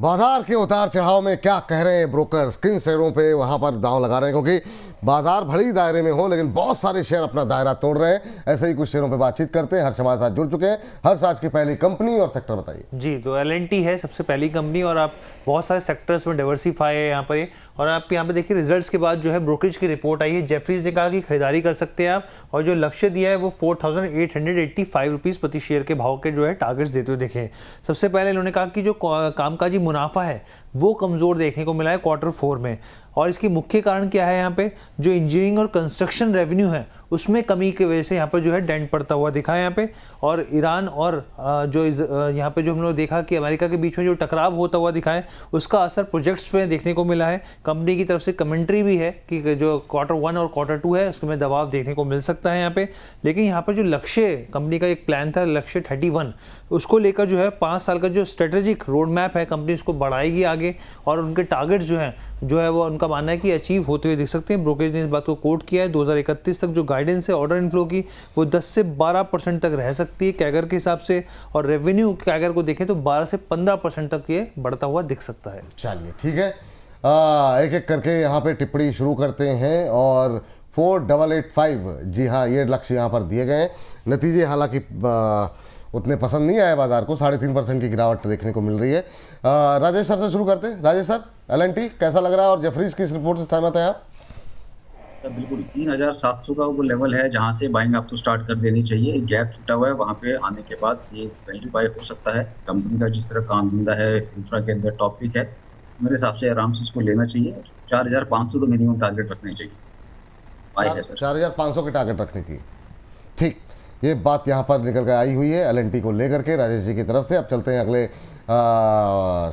बाजार के उतार चढ़ाव में क्या कह रहे हैं ब्रोकर्स, किन शेयरों पे वहां पर दांव लगा रहे हैं, क्योंकि बाजार भले ही दायरे में हो लेकिन बहुत सारे शेयर अपना दायरा तोड़ रहे हैं। ऐसे ही कुछ शेयरों पे बातचीत करते हैं। हर्ष हमारे साथ जुड़ चुके हैं। हर्ष, आज की पहली कंपनी और सेक्टर बताइए। जी, तो L&T है सबसे पहली कंपनी और आप बहुत सारे सेक्टर्स में डाइवर्सिफाई है यहाँ पर। और आप यहाँ पे देखिए रिजल्ट्स के बाद जो है ब्रोकरेज की रिपोर्ट आई है। जेफरीज ने कहा कि खरीदारी कर सकते हैं आप, और जो लक्ष्य दिया है वो 4,885 रुपीज़ प्रति शेयर के भाव के जो है टारगेट्स देते हुए दिखे। सबसे पहले इन्होंने कहा कि जो कामकाजी मुनाफा है वो कमज़ोर देखने को मिला है Q4 में, और इसकी मुख्य कारण क्या है, यहाँ पे जो इंजीनियरिंग और कंस्ट्रक्शन रेवेन्यू है उसमें कमी की वजह से यहाँ पर जो है डेंट पड़ता हुआ दिखा है यहाँ पे। और ईरान और जो यहाँ पे जो हम लोग देखा कि अमेरिका के बीच में जो टकराव होता हुआ दिखा है उसका असर प्रोजेक्ट्स पे देखने को मिला है। कंपनी की तरफ से कमेंट्री भी है कि जो Q1 और Q2 है उसमें दबाव देखने को मिल सकता है यहाँ पे। लेकिन यहाँ पर जो लक्ष्य कंपनी का एक प्लान था, लक्ष्य 31, उसको लेकर जो है 5 साल का जो स्ट्रेटेजिक रोड मैप है कंपनी उसको बढ़ाएगी आगे, और उनके टारगेट्स जो है वो उनका मानना है कि अचीव होते हुए दिख सकते हैं। ब्रोकरेज ने इस बात को कोट किया है। 2031 तक जो गाइडेंस है ऑर्डर इनफ्लो की वो 10 से 12% तक रह सकती है कैगर के हिसाब से, और रेवेन्यू कैगर को देखें तो 12 से 15% तक ये बढ़ता हुआ दिख सकता है। चलिए ठीक है, एक एक करके यहाँ पे टिप्पणी शुरू करते हैं। और 4885, जी हाँ, ये लक्ष्य यहाँ पर दिए गए हैं। नतीजे हालांकि उतने पसंद नहीं आए बाजार को, 3.5% की गिरावट देखने को मिल रही है। राजेश सर से शुरू करते हैं। राजेश सर, L&T कैसा लग रहा है और जेफरीज की इस रिपोर्ट से सहमत है आप? बिल्कुल 3,700 का वो लेवल है जहां से बाइंग आपको स्टार्ट कर देनी चाहिए। एक गैप छूटा हुआ है, वहां पे आने के बाद ये वैल्यू बाय हो सकता है। कंपनी का जिस तरह काम जिंदा है, इंफ्रा के अंदर टॉपिक है, मेरे हिसाब से आराम से इसको लेना चाहिए। 4,500 तो मिनिमम टारगेट रखने चाहिए। 4,500 के टारगेट रखने की, ठीक, ये बात यहाँ पर निकल कर आई हुई है L&T को लेकर के राजेश जी की तरफ से। अब चलते हैं अगले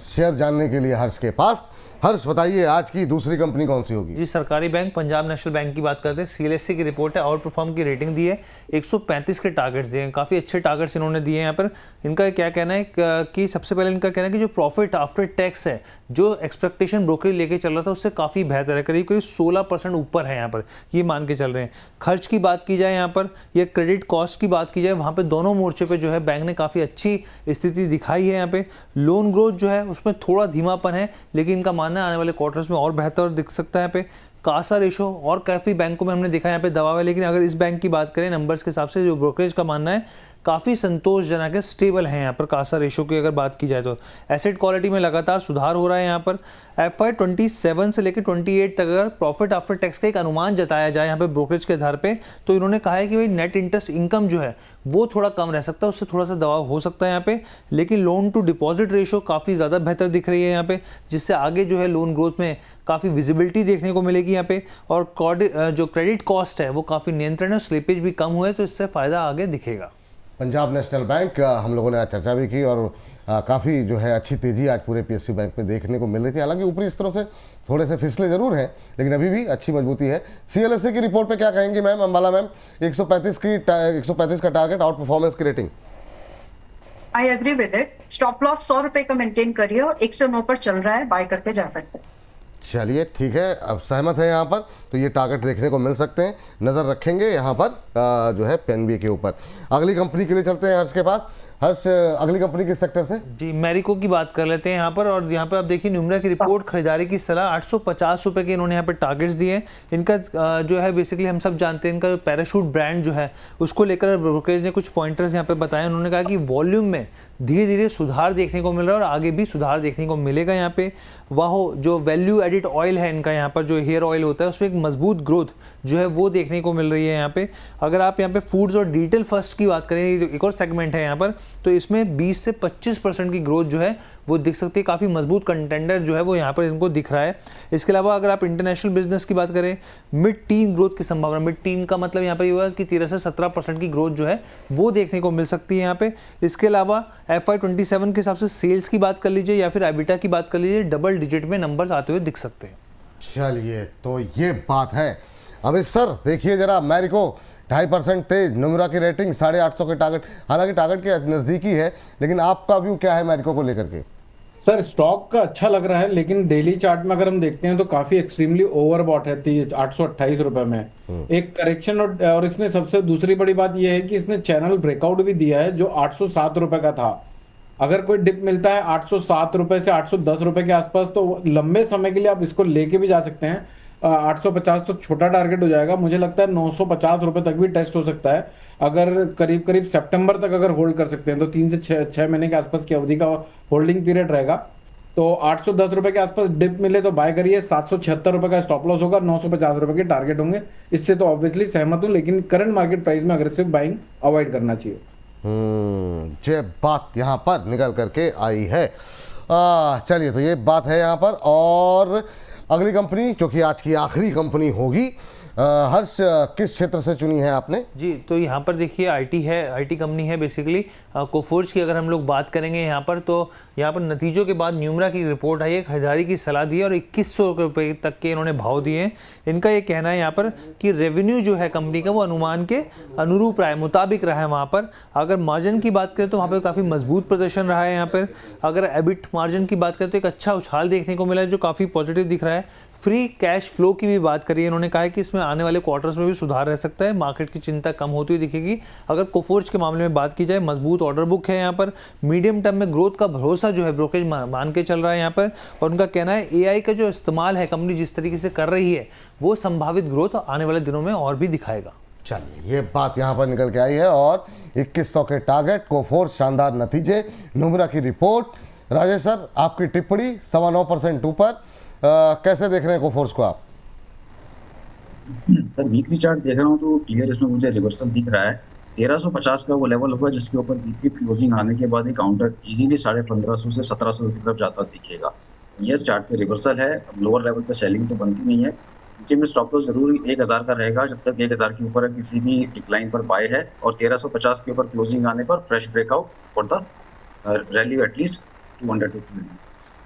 शेयर जानने के लिए हर्ष के पास। हर्ष बताइए, आज की दूसरी कंपनी कौन सी होगी? जी, सरकारी बैंक पंजाब नेशनल बैंक की बात करते हैं। CLSA की रिपोर्ट है, आउट परफॉर्म की रेटिंग दी है, 135 के टारगेट्स दिए हैं, काफ़ी अच्छे टारगेट्स इन्होंने दिए हैं यहाँ पर। इनका क्या कहना है कि सबसे पहले इनका कहना है कि जो प्रॉफिट आफ्टर टैक्स है, जो एक्सपेक्टेशन ब्रोकरेज लेके चल रहा था उससे काफ़ी बेहतर है, करीब 16% ऊपर है यहाँ पर, ये मान के चल रहे हैं। खर्च की बात की जाए यहाँ पर, या क्रेडिट कॉस्ट की बात की जाए, वहाँ पर दोनों मोर्चे पर जो है बैंक ने काफ़ी अच्छी स्थिति दिखाई है यहाँ पे। लोन ग्रोथ जो है उसमें थोड़ा धीमापन है, लेकिन इनका मानना है आने वाले क्वार्टर्स में और बेहतर दिख सकता है यहाँ पे। कासा रेशो और काफ़ी बैंकों में हमने देखा यहाँ पे दबाव है, लेकिन अगर इस बैंक की बात करें नंबर्स के हिसाब से जो ब्रोकरेज का मानना है काफ़ी संतोषजनक है, स्टेबल है यहाँ पर कासा रेशो की अगर बात की जाए तो। एसेट क्वालिटी में लगातार सुधार हो रहा है यहाँ पर। FY 27 से लेकर 28 तक अगर प्रॉफिट आफ्टर टैक्स का एक अनुमान जताया जाए यहाँ पे ब्रोकरेज के आधार पे, तो इन्होंने कहा है कि भाई नेट इंटरेस्ट इनकम जो है वो थोड़ा कम रह सकता है, उससे थोड़ा सा दबाव हो सकता है यहाँ पे। लेकिन लोन टू डिपॉजिट रेशो काफ़ी ज़्यादा बेहतर दिख रही है यहाँ पे, जिससे आगे जो है लोन ग्रोथ में काफ़ी विजिबिलिटी देखने को मिलेगी यहाँ पे। और जो क्रेडिट कॉस्ट है वो काफ़ी नियंत्रण है, स्लिपेज भी कम हुए, तो इससे फ़ायदा आगे दिखेगा। पंजाब नेशनल बैंक, हम लोगों ने आज चर्चा भी की, और काफ़ी जो है अच्छी तेज़ी आज पूरे PSU बैंक में देखने को मिल रही थी। हालांकि ऊपरी स्तरों से थोड़े से फिसले जरूर हैं, लेकिन अभी भी अच्छी मजबूती है। CLSA की रिपोर्ट पे क्या कहेंगी मैम, अंबाला मैम? 135 का टारगेट, आउट परफॉर्मेंस की rating. I agree with it. Stop loss 100 रुपए का मेंटेन करिए, और 109 पर चल रहा है, बाय करके जा सकते हैं। चलिए ठीक है, अब सहमत है यहाँ पर, तो ये टारगेट देखने को मिल सकते हैं। नज़र रखेंगे यहाँ पर जो है PNB के ऊपर। अगली कंपनी के लिए चलते हैं हर्ष के पास। हर्ष, अगली कंपनी किस सेक्टर से? जी, मैरिको की बात कर लेते हैं यहाँ पर। और यहाँ पर आप देखिए न्यूमरा की रिपोर्ट, खरीदारी की सलाह, 850 रुपये के इन्होंने यहाँ पर टारगेट्स दिए हैं। इनका जो है बेसिकली हम सब जानते हैं, इनका पैराशूट ब्रांड जो है उसको लेकर ब्रोकरेज ने कुछ पॉइंटर्स यहाँ पे बताए। उन्होंने कहा कि वॉल्यूम में धीरे धीरे सुधार देखने को मिल रहा है और आगे भी सुधार देखने को मिलेगा यहाँ पे। वाह, जो वैल्यू एडिड ऑयल है इनका, यहाँ पर जो हेयर ऑयल होता है उसमें एक मजबूत ग्रोथ जो है वो देखने को मिल रही है यहाँ पे। अगर आप यहाँ पे फूड्स और डिजिटल फर्स्ट की बात करें, एक और सेगमेंट है यहाँ पर, तो इसमें 20 से 25% की ग्रोथ जो है वो दिख सकती है। काफ़ी मजबूत कंटेंडर जो है वो यहाँ पर इनको दिख रहा है। इसके अलावा अगर आप इंटरनेशनल बिजनेस की बात करें, मिड टीन ग्रोथ की संभावना, मिड टीन का मतलब यहाँ पर ये हुआ कि 13 से 17% की ग्रोथ जो है वो देखने को मिल सकती है यहाँ पे। इसके अलावा FY 27 के हिसाब से सेल्स की बात कर लीजिए या फिर EBITDA की बात कर लीजिए, डबल डिजिट में नंबर्स आते हुए दिख सकते हैं। चलिए, तो ये बात है। अब इस सर देखिए जरा, मैरिको 2.5% तेज, नुमरा की रेटिंग 850 के टारगेट, हालांकि टारगेट के नज़दीकी है, लेकिन आपका व्यू क्या है मैरिको को लेकर के? सर, स्टॉक का अच्छा लग रहा है, लेकिन डेली चार्ट में अगर हम देखते हैं तो काफी एक्सट्रीमली ओवरबॉट है 828 रुपए में। एक करेक्शन, और इसने सबसे दूसरी बड़ी बात यह है कि इसने चैनल ब्रेकआउट भी दिया है जो 807 रुपए का था। अगर कोई डिप मिलता है 807 रुपए से 810 रुपए के आसपास, तो लंबे समय के लिए आप इसको लेके भी जा सकते हैं। 850 तो छोटा टारगेट हो जाएगा, मुझे लगता है 950 रुपए तक भी टेस्ट हो सकता है। अगर करीब करीब सितंबर तक अगर होल्ड कर सकते हैं तो 3 से 6 महीने के आसपास की अवधि का होल्डिंग पीरियड रहेगा। तो 810 रुपए के आसपास डिप मिले तो बाय करिए। 776 रुपए का स्टॉप लॉस होगा, 950 रुपए के टारगेट होंगे। इससे तो ऑब्वियसली सहमत हूं, लेकिन करंट मार्केट प्राइस में अग्रेसिव बाइंग अवॉइड करना चाहिए। ये बात यहाँ पर निकल करके आई है। चलिए, तो ये बात है यहाँ पर। और अगली कंपनी जो कि आज की आखिरी कंपनी होगी, हर्ष किस क्षेत्र से चुनी है आपने? जी, तो यहाँ पर देखिए आईटी है, आईटी कंपनी है बेसिकली। कोफोर्ज की अगर हम लोग बात करेंगे यहाँ पर, तो यहाँ पर नतीजों के बाद न्यूमरा की रिपोर्ट आई है, खरीदारी की सलाह दी है और 2100 रुपये तक के इन्होंने भाव दिए हैं। इनका ये कहना है यहाँ पर कि रेवेन्यू जो है कंपनी का वो अनुमान के अनुरूप रहा है, मुताबिक रहा है वहाँ पर। अगर मार्जिन की बात करें तो वहाँ पर काफ़ी मजबूत प्रदर्शन रहा है यहाँ पर। अगर एबिट मार्जिन की बात करें तो एक अच्छा उछाल देखने को मिला है जो काफ़ी पॉजिटिव दिख रहा है। फ्री कैश फ्लो की भी बात करिए, इन्होंने कहा है कि इसमें आने वाले क्वार्टर्स में भी सुधार रह सकता है, मार्केट की चिंता कम होती हुई दिखेगी। अगर कोफोर्ज के मामले में बात की जाए, मजबूत ऑर्डर बुक है यहाँ पर, मीडियम टर्म में ग्रोथ का भरोसा जो है ब्रोकरेज मान के चल रहा है यहाँ पर। और उनका कहना है एआई का जो इस्तेमाल है कंपनी जिस तरीके से कर रही है वो संभावित ग्रोथ आने वाले दिनों में और भी दिखाएगा। चलिए, ये बात यहाँ पर निकल के आई है। और 2100 के टारगेट, कोफोर्ज शानदार नतीजे, नुमरा की रिपोर्ट। राजेश सर, आपकी टिप्पणी 9.25% ऊपर, कैसे देख रहे हैं कोफोर्ज को आप? सर वीकली चार्ट देख रहा हूँ तो क्लियर इसमें मुझे रिवर्सल दिख रहा है। 1350 का वो लेवल होगा जिसके ऊपर वीकली क्लोजिंग आने के बाद एक काउंटर इजीली 1550 से 1700 की तरफ जाता दिखेगा। ये चार्ट पे रिवर्सल है, लोअर लेवल पे सेलिंग तो बनती नहीं है। नीचे में स्टॉप लॉस जरूर 1000 का रहेगा, जब तक 1000 के ऊपर किसी भी डिक्लाइन पर बाय है। और 1350 के ऊपर क्लोजिंग आने पर fresh breakout for the rally at least 200 to 300।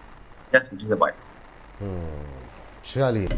Yes, it is a buy. चलिए।